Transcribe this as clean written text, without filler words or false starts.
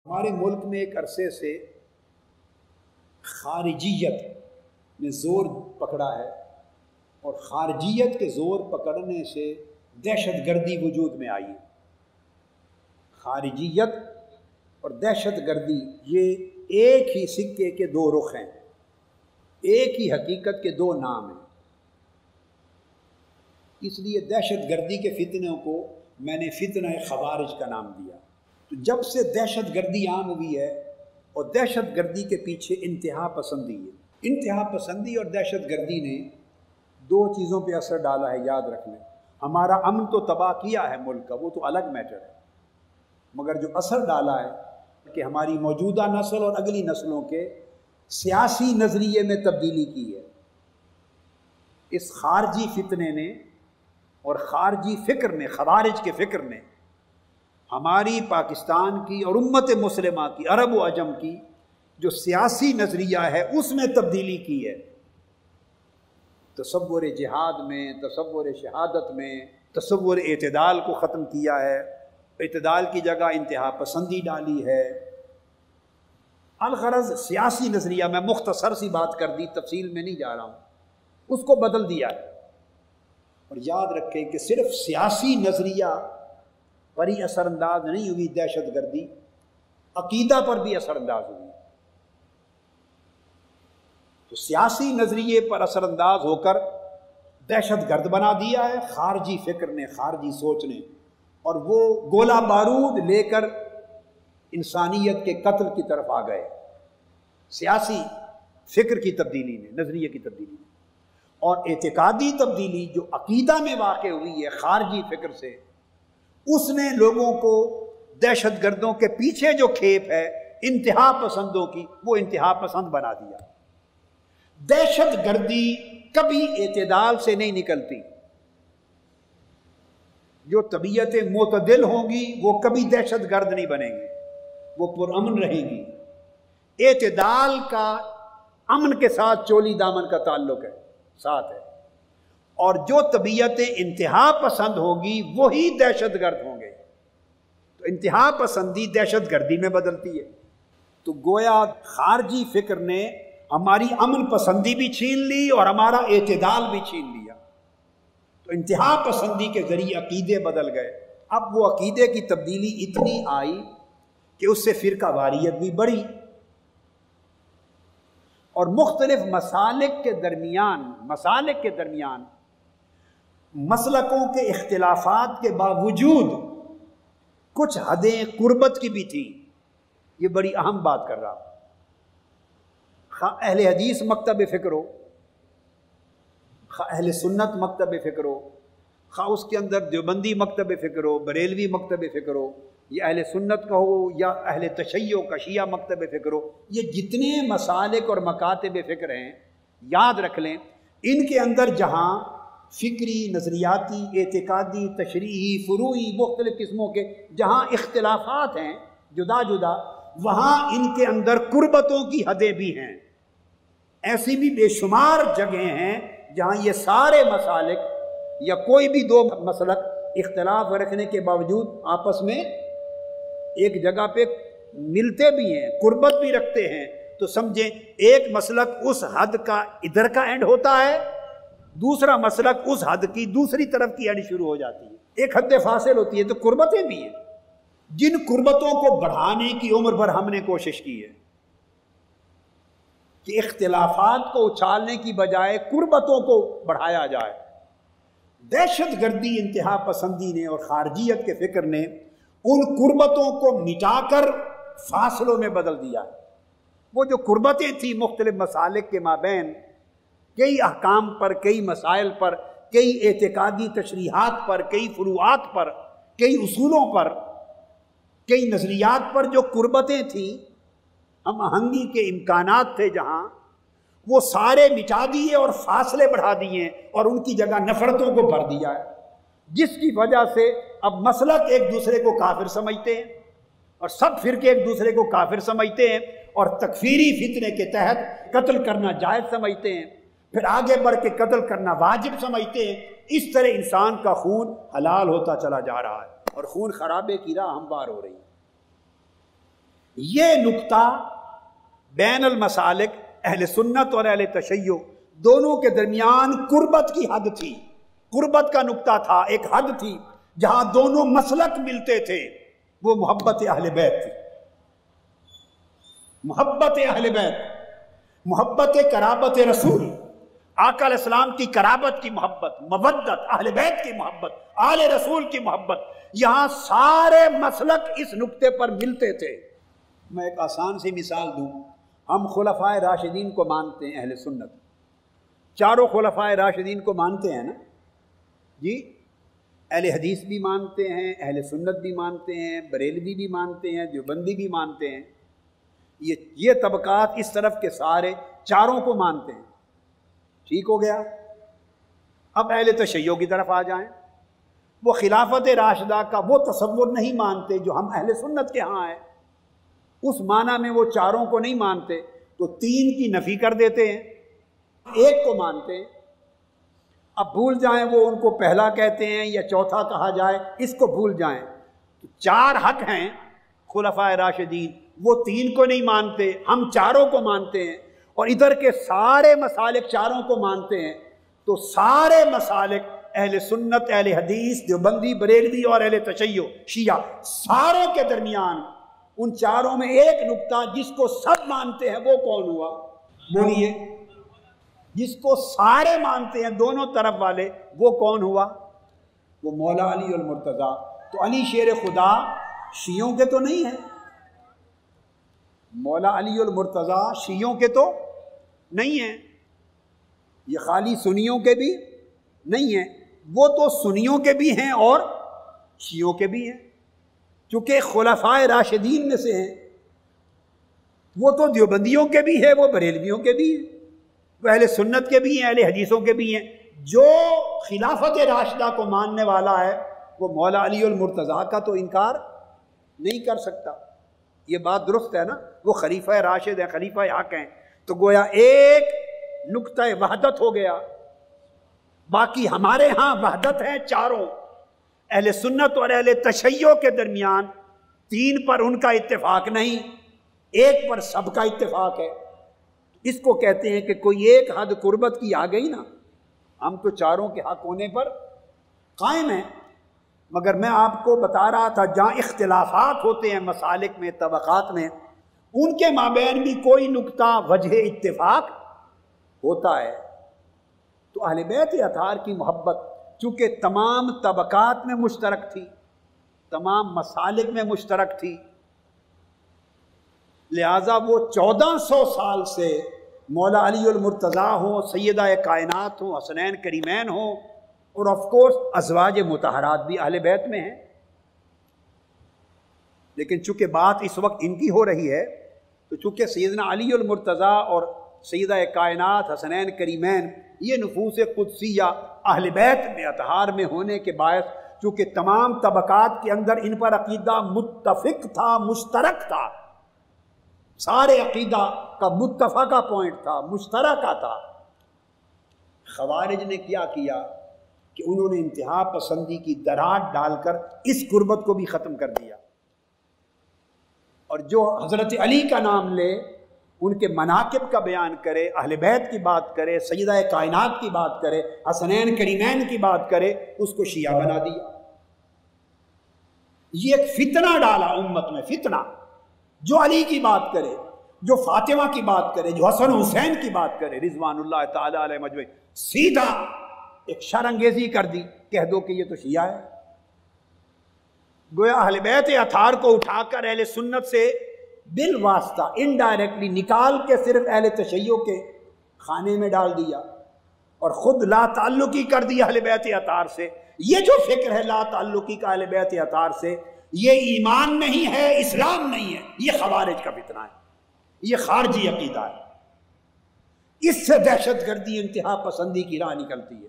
ہمارے ملک میں ایک عرصے سے خارجیت نے زور پکڑا ہے، اور خارجیت کے زور پکڑنے سے دہشت گردی وجود میں آئی ہے۔ خارجیت اور دہشت گردی یہ ایک ہی سکے کے دو رخ ہیں، ایک ہی حقیقت کے دو نام ہیں۔ اس لیے دہشت گردی کے فتنوں کو میں نے فتنہ خوارج کا نام دیا۔ تو جب سے دہشت گردی عام ہوئی ہے، اور دہشت گردی کے پیچھے انتہا پسندی ہے، انتہا پسندی اور دہشت گردی نے دو چیزوں پہ اثر ڈالا ہے، یاد رکھ لیں۔ ہمارا امن تو تباہ کیا ہے ملک کا، وہ تو الگ میٹر ہے، مگر جو اثر ڈالا ہے کہ ہماری موجودہ نسل اور اگلی نسلوں کے سیاسی نظریے میں تبدیلی کی ہے۔ اس خارجی فتنے نے اور خارجی فکر نے، خوارج کے فکر نے ہماری پاکستان کی اور امت مسلمہ کی، عرب و عجم کی جو سیاسی نظریہ ہے اس میں تبدیلی کی ہے۔ تصور جہاد میں، تصور شہادت میں، تصور اعتدال کو ختم کیا ہے، اعتدال کی جگہ انتہا پسندی ڈالی ہے۔ الغرض سیاسی نظریہ، میں مختصر سی بات کر دی، تفصیل میں نہیں جا رہا ہوں، اس کو بدل دیا ہے۔ اور یاد رکھیں کہ صرف سیاسی نظریہ پر ہی اثر انداز نہیں ہوئی دہشت گردی، عقیدہ پر بھی اثر انداز ہوئی۔ تو سیاسی نظریے پر اثر انداز ہو کر دہشت گرد بنا دیا ہے خارجی فکر نے، خارجی سوچ نے، اور وہ گولہ بارود لے کر انسانیت کے قتل کی طرف آ گئے، سیاسی فکر کی تبدیلی نے، نظریے کی تبدیلی نے۔ اور اعتقادی تبدیلی جو عقیدہ میں واقع ہوئی ہے خارجی فکر سے، اس نے لوگوں کو دہشت گردوں کے پیچھے جو کھیپ ہے انتہا پسندوں کی، وہ انتہا پسند بنا دیا۔ دہشت گردی کبھی اعتدال سے نہیں نکلتی، جو طبیعتیں معتدل ہوں گی وہ کبھی دہشت گرد نہیں بنیں گی، وہ پرامن رہیں گی۔ اعتدال کا امن کے ساتھ چولی دامن کا تعلق ہے، ساتھ ہے، اور جو طبیعتیں انتہا پسند ہوگی وہی دہشت گرد ہوں گے۔ تو انتہا پسندی دہشت گردی میں بدلتی ہے۔ تو گویا خارجی فکر نے ہماری امن پسندی بھی چھین لی اور ہمارا اعتدال بھی چھین لیا۔ تو انتہا پسندی کے ذریعے عقیدے بدل گئے۔ اب وہ عقیدے کی تبدیلی اتنی آئی کہ اس سے فرقہ واریت بھی بڑھی، اور مختلف مسالک کے درمیان مسلکوں کے اختلافات کے باوجود کچھ حدیں قربت کی بھی تھیں۔ یہ بڑی اہم بات کر رہا ہوں۔ خواہ اہل حدیث مکتب فکر ہو، خواہ اہل سنت مکتب فکر ہو، خواہ اس کے اندر دیوبندی مکتب فکر ہو، بریلوی مکتب فکر ہو، یا اہل سنت کا ہو، یا اہل تشیع کا شیعہ مکتب فکر ہو، یہ جتنے مسالک اور مکاتب فکر ہیں، یاد رکھ لیں ان کے اندر جہاں فکری، نظریاتی، اعتقادی، تشریحی، فروعی مختلف قسموں کے جہاں اختلافات ہیں جدا جدا، وہاں ان کے اندر قربتوں کی حدیں بھی ہیں۔ ایسی بھی بے شمار جگہیں ہیں جہاں یہ سارے مسالک یا کوئی بھی دو مسلک اختلاف رکھنے کے باوجود آپس میں ایک جگہ پہ ملتے بھی ہیں، قربت بھی رکھتے ہیں۔ تو سمجھیں ایک مسلک اس حد کا ادھر کا اینڈ ہوتا ہے، دوسرا مسلک اس حد کی دوسری طرف کی اینڈ شروع ہو جاتی ہے، ایک حد فاصل ہوتی ہے۔ تو قربتیں بھی ہیں، جن قربتوں کو بڑھانے کی عمر بھر ہم نے کوشش کی ہے کہ اختلافات کو اچھالنے کی بجائے قربتوں کو بڑھایا جائے۔ دہشت گردی، انتہا پسندی نے اور خارجیت کے فکر نے ان قربتوں کو مٹا کر فاصلوں میں بدل دیا۔ وہ جو قربتیں تھیں مختلف مسالک کے مابین، کئی احکام پر، کئی مسائل پر، کئی اعتقادی تشریحات پر، کئی فروعات پر، کئی اصولوں پر، کئی نظریات پر جو قربتیں تھیں، ہم آہنگی کے امکانات تھے جہاں، وہ سارے مٹا دیے اور فاصلے بڑھا دیے اور ان کی جگہ نفرتوں کو بھر دیا ہے، جس کی وجہ سے اب مسلک ایک دوسرے کو کافر سمجھتے ہیں، اور سب فرقے ایک دوسرے کو کافر سمجھتے ہیں، اور تکفیری فتنے کے تحت قتل کرنا جائز سمجھتے ہیں، پھر آگے بڑھ کے قتل کرنا واجب سمجھتے ہیں۔ اس طرح انسان کا خون حلال ہوتا چلا جا رہا ہے اور خون خرابے کی راہ ہموار ہو رہی ہے۔ یہ نقطہ بین المسالک اہل سنت اور اہل تشیع دونوں کے درمیان قربت کی حد تھی، قربت کا نقطہ تھا، ایک حد تھی جہاں دونوں مسلک ملتے تھے، وہ محبت اہل بیت تھی، محبت اہل بیت، محبت قرابت رسول، آقا علیہ السلام کی قرابت کی محبت، مودت، اہل بیت کی محبت، آل رسول کی محبت، یہاں سارے مسلک اس نقطے پر ملتے تھے۔ میں ایک آسان سی مثال دوں، ہم خلفائے راشدین کو مانتے ہیں، اہل سنت چاروں خلفائے راشدین کو مانتے ہیں نا جی، اہل حدیث بھی مانتے ہیں، اہل سنت بھی مانتے ہیں، بریلوی بھی مانتے ہیں، دیوبندی بھی مانتے ہیں، یہ طبقات اس طرف کے سارے چاروں کو مانتے ہیں، ٹھیک ہو گیا۔ اب اہل تشیع کی طرف آ جائیں، وہ خلافت راشدہ کا وہ تصور نہیں مانتے جو ہم اہل سنت کے ہاں ہیں، اس معنی میں وہ چاروں کو نہیں مانتے، تو تین کی نفی کر دیتے ہیں، ایک کو مانتے ہیں۔ اب بھول جائیں وہ ان کو پہلا کہتے ہیں یا چوتھا کہا جائے، اس کو بھول جائیں، تو چار حق ہیں خلفائے راشدین، وہ تین کو نہیں مانتے، ہم چاروں کو مانتے ہیں، اور ادھر کے سارے مسالک چاروں کو مانتے ہیں، تو سارے مسالک اہل سنت، اہل حدیث، دیوبندی، بریلوی اور اہل تشیع شیعہ، ساروں کے درمیان ان چاروں میں ایک نقطہ جس کو سب مانتے ہیں، وہ کون ہوا؟ بولیے، جس کو سارے مانتے ہیں دونوں طرف والے، وہ کون ہوا؟ وہ مولا علی المرتضیٰ۔ تو علی شیر خدا شیعوں کے تو نہیں ہے، مولا علی المرتضیٰ شیعوں کے تو نہیں ہیں، یہ خالی سنیوں کے بھی نہیں ہیں، وہ تو سنیوں کے بھی ہیں اور شیعوں کے بھی ہیں، چونکہ خلفائے راشدین میں سے ہیں، وہ تو دیوبندیوں کے بھی ہیں، وہ بریلویوں کے بھی ہیں، وہ اہل سنت کے بھی ہیں، اہل حدیثوں کے بھی ہیں۔ جو خلافت راشدہ کو ماننے والا ہے وہ مولا علی المرتضیٰ کا تو انکار نہیں کر سکتا، یہ بات درست ہے نا، وہ خلیفہ راشد ہیں، خلیفہ حق ہیں، تو گویا ایک نقطہ وحدت ہو گیا۔ باقی ہمارے ہاں وحدت ہے چاروں، اہل سنت اور اہل تشیع کے درمیان تین پر ان کا اتفاق نہیں، ایک پر سب کا اتفاق ہے۔ اس کو کہتے ہیں کہ کوئی ایک حد قربت کی آ گئی نا، ہم تو چاروں کے حق ہونے پر قائم ہیں، مگر میں آپ کو بتا رہا تھا جہاں اختلافات ہوتے ہیں مسالک میں، طبقات میں، ان کے مابین بھی کوئی نقطہ وجہ اتفاق ہوتا ہے۔ تو اہل بیت اطہار کی محبت چونکہ تمام طبقات میں مشترک تھی، تمام مسالک میں مشترک تھی، لہٰذا وہ 1400 سال سے مولا علی المرتضیٰ ہوں، سیدہ کائنات ہوں، حسنین کریمین ہوں، اور آف کورس ازواج مطہرات بھی اہل بیت میں ہیں، لیکن چونکہ بات اس وقت ان کی ہو رہی ہے، تو چونکہ سیدنا علی المرتضیٰ اور سیدہ کائنات حسنین کریمین یہ نفوس قدسیہ اہل بیت میں اطہار میں ہونے کے باعث، چونکہ تمام طبقات کے اندر ان پر عقیدہ متفق تھا، مشترک تھا، سارے عقیدہ کا متفقہ پوائنٹ تھا، مشترکہ تھا۔ خوارج نے کیا کیا کہ انہوں نے انتہا پسندی کی دراڑ ڈال کر اس قربت کو بھی ختم کر دیا، اور جو حضرت علی کا نام لے، ان کے مناقب کا بیان کرے، اہل بیت کی بات کرے، سیدہ کائنات کی بات کرے، حسنین کریمین کی بات کرے، اس کو شیعہ بنا دیا۔ یہ ایک فتنہ ڈالا امت میں، فتنہ۔ جو علی کی بات کرے، جو فاطمہ کی بات کرے، جو حسن حسین کی بات کرے رضوان اللہ تعالی علیہ مجمعین، سیدھا ایک شرانگیزی کر دی، کہہ دو کہ یہ تو شیعہ ہے۔ گویا اہل بیت اطہار کو اٹھا کر اہل سنت سے بالواسطہ انڈائریکٹلی نکال کے صرف اہل تشیع کے خانے میں ڈال دیا، اور خود لا تعلقی کر دیا اہل بیت اطہار سے۔ یہ جو فکر ہے لا تعلقی کا اہل بیت اطہار سے، یہ ایمان نہیں ہے، اسلام نہیں ہے، یہ خوارج کا فتنہ ہے، یہ خارجی عقیدہ ہے، اس سے دہشت گردی انتہا پسندی کی راہ نکلتی ہے۔